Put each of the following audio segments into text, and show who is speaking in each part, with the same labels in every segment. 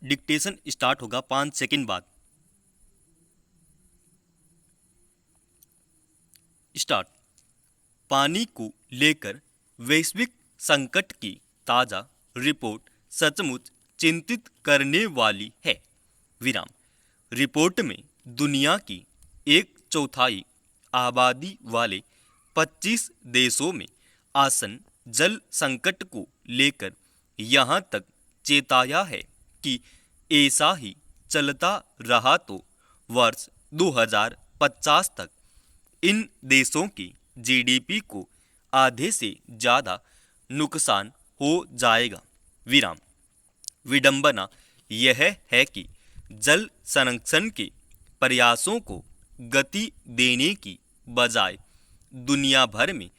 Speaker 1: Dictation start होगा 5 second बाद। Start. पानी को लेकर वैश्विक संकट की ताज़ा रिपोर्ट सचमुच चिंतित करने वाली है। विराम। रिपोर्ट में दुनिया की 1/4 आबादी वाले 25 देशों में आसन जल संकट को लेकर यहाँ तक चेताया है कि ऐसा ही चलता रहा तो वर्ष 2050 तक इन देशों की जीडीपी को आधे से ज़्यादा नुकसान हो जाएगा। विराम। विडंबना यह है कि जल संरक्षण के प्रयासों को गति देने की बजाय दुनिया भर में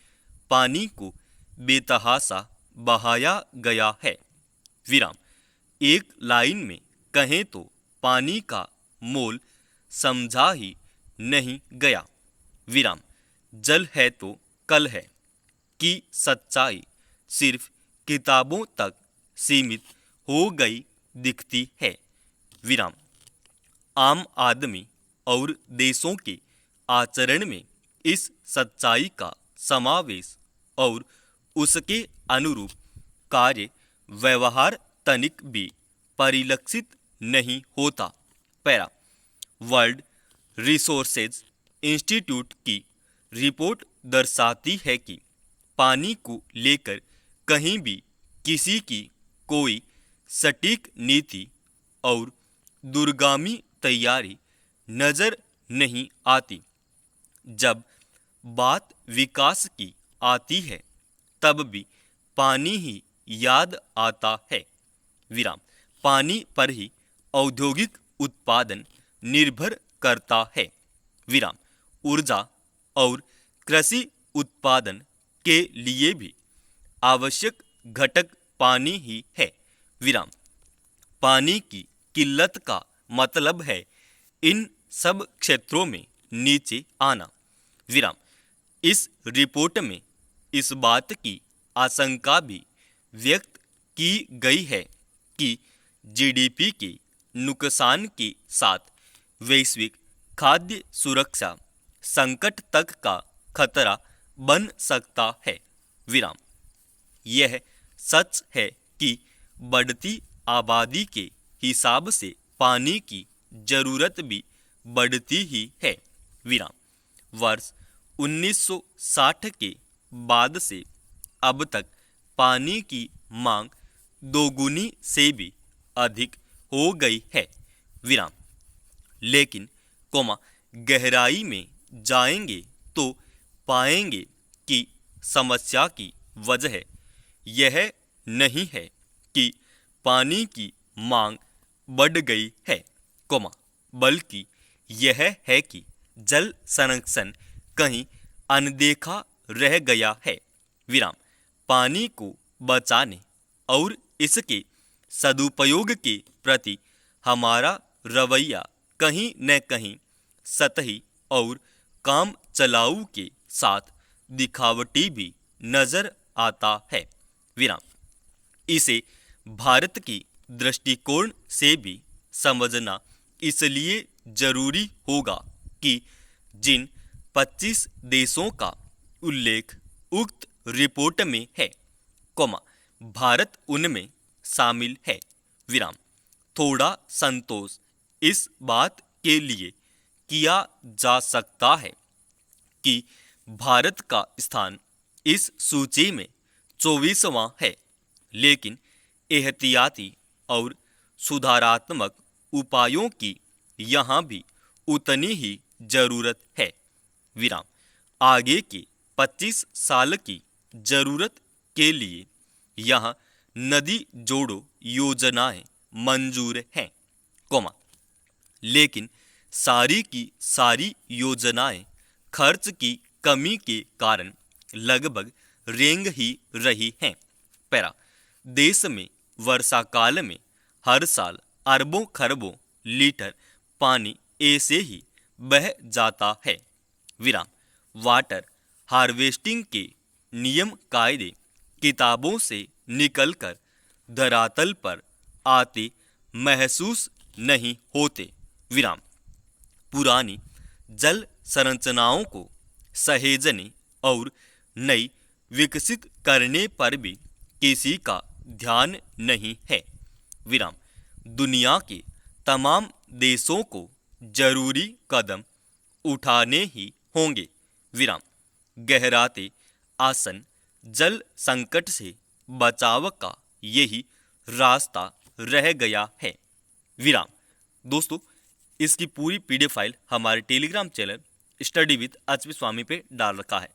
Speaker 1: पानी को बेतहाशा बहाया गया है। विराम। एक लाइन में कहें तो पानी का मोल समझा ही नहीं गया। विराम। जल है तो कल है कि सच्चाई सिर्फ किताबों तक सीमित हो गई दिखती है। विराम। आम आदमी और देशों के आचरण में इस सच्चाई का समावेश और उसके अनुरूप कार्य व्यवहार तनिक भी परिलक्षित नहीं होता। पैरा। वर्ल्ड रिसोर्सेज इंस्टीट्यूट की रिपोर्ट दर्शाती है कि पानी को लेकर कहीं भी किसी की कोई सटीक नीति और दूरगामी तैयारी नजर नहीं आती। जब बात विकास की आती है तब भी पानी ही याद आता है। विराम। पानी पर ही औद्योगिक उत्पादन निर्भर करता है। विराम। ऊर्जा और कृषि उत्पादन के लिए भी आवश्यक घटक पानी ही है। विराम। पानी की किल्लत का मतलब है इन सब क्षेत्रों में नीचे आना। विराम। इस रिपोर्ट में इस बात की आशंका भी व्यक्त की गई है कि जीडीपी के नुकसान के साथ वैश्विक खाद्य सुरक्षा संकट तक का खतरा बन सकता है। विराम। यह सच है कि बढ़ती आबादी के हिसाब से पानी की जरूरत भी बढ़ती ही है। विराम। वर्ष 1960 के बाद से अब तक पानी की मांग दोगुनी से भी अधिक हो गई है। विराम। लेकिन गहराई में जाएंगे तो पाएंगे कि समस्या की वजह यह नहीं है कि पानी की मांग बढ़ गई है, बल्कि यह है कि जल संरक्षण कहीं अनदेखा रह गया है। विराम। पानी को बचाने और इसके सदुपयोग के प्रति हमारा रवैया कहीं न कहीं सतही और काम चलाऊ के साथ दिखावटी भी नजर आता है। विराम। इसे भारत की दृष्टिकोण से भी समझना इसलिए जरूरी होगा कि जिन 25 देशों का उल्लेख उक्त रिपोर्ट में है, भारत उनमें शामिल है। विराम। थोड़ा संतोष इस बात के लिए किया जा सकता है कि भारत का स्थान इस सूची में 24वां है, लेकिन एहतियाती और सुधारात्मक उपायों की यहाँ भी उतनी ही जरूरत है। विराम। आगे के 25 साल की जरूरत के लिए यहाँ नदी जोड़ो योजनाएं मंजूर हैं, लेकिन सारी की सारी योजनाएं खर्च की कमी के कारण लगभग रेंग ही रही हैं। पैरा। देश में वर्षा काल में हर साल अरबों खरबों लीटर पानी ऐसे ही बह जाता है। विराम। वाटर हार्वेस्टिंग के नियम कायदे किताबों से निकलकर धरातल पर आते महसूस नहीं होते। विराम। पुरानी जल संरचनाओं को सहेजने और नई विकसित करने पर भी किसी का ध्यान नहीं है। विराम। दुनिया के तमाम देशों को जरूरी कदम उठाने ही होंगे। विराम। गहराते आसन जल संकट से बचाव का यही रास्ता रह गया है। विराम। दोस्तों, इसकी पूरी पीडीएफ फाइल हमारे Telegram channel study with HP Swami पे डाल रखा है।